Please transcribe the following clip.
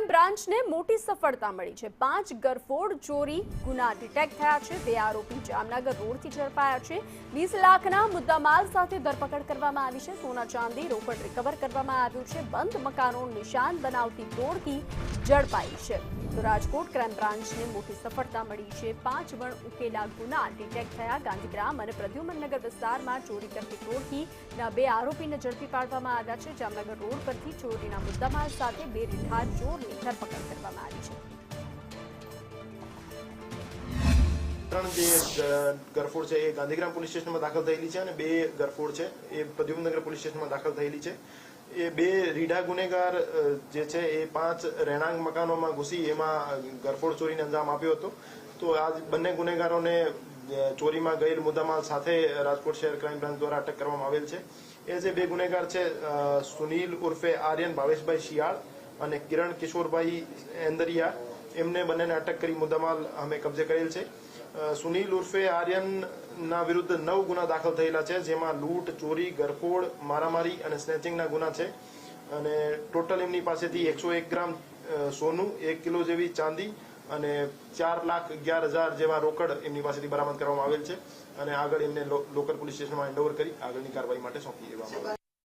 Crime બ્રાન્ચને મોટી સફળતા મળી છે। 5 ગરફોડ ચોરી ગુના ડિટેક્ટ થયા છે। 2 આરોપી જામનગર રોડથી ઝડપાયા છે। 20 લાખના મુદ્દામાલ સાથે ધરપકડ કરવામાં આવી છે। સોના ચાંદી રોકડ રિકવર કરવામાં આવ્યું છે। બંધ મકાનો નિશાન બનાવતી ટોળકી ઝડપાઈ છે। તો રાજકોટ ક્રાઇમ બ્રાન્ચને મોટી સફળતા મળી છે। 5 વણ ઉકેલા ગુના ડિટેક્ટ થયા। ગાંધીગ્રામ અને પ્રદ્યુમનનગર વિસ્તારમાં ચોરી કરતી ટોળકીના 2 આરોપીને ઝડપી પાડવામાં આવ્યા છે। જામનગર રોડ પરથી ચોરીના મુદ્દામાલ સાથે 2 રીઠાર ચોરની ધરપકડ કરવામાં આવી છે। ત્રણ જે ગરફોડ છે એ ગાંધીગ્રામ પોલીસ સ્ટેશનમાં દાખલ થયેલી છે અને 2 ગરફોડ છે એ પ્રદ્યુમનગર પોલીસ સ્ટેશનમાં દાખલ થયેલી છે। એ 2 રીઢા ગુનેગાર જે છે એ 5 રહેણાંક મકાનોમાં ઘૂસી એમાં ગરફોડ ચોરીને અંજામ આપ્યો હતો। તો આ બંને ગુનેગારોને ચોરીમાં ગયેલ મુદ્દામાલ સાથે રાજકોટ શહેર ક્રાઇમ બ્રાન્ચ દ્વારા અટક કરવામાં આવેલ છે। એ જે 2 ગુનેગાર છે સુનિલ ઉર્ફે આર્યન ભાવેશભાઈ શિયાળ અને કિરણ કિશોરભાઈ એંદરિયા, એમને બંનેને અટક કરી મુદ્દામાલ અમે કબજે કરેલ છે। સુનિલ ઉર્ફે આર્યનના વિરુદ્ધ 9 ગુના દાખલ થયેલા છે, જેમાં લૂંટ, ચોરી, ગરફોડ, મારામારી અને સ્નેચિંગના ગુના છે અને ટોટલ એમની પાસેથી 101 ગ્રામ સોનું, 1 કિલો જેવી ચાંદી અને 4,11,000 જેવા રોકડ એમની પાસેથી બરામદ કરવામાં આવેલ છે અને આગળ એમને લોકલ પોલીસ સ્ટેશનમાં હેન્ડઓવર કરી આગળની કાર્યવાહી માટે સોંપી દેવામાં આવે છે।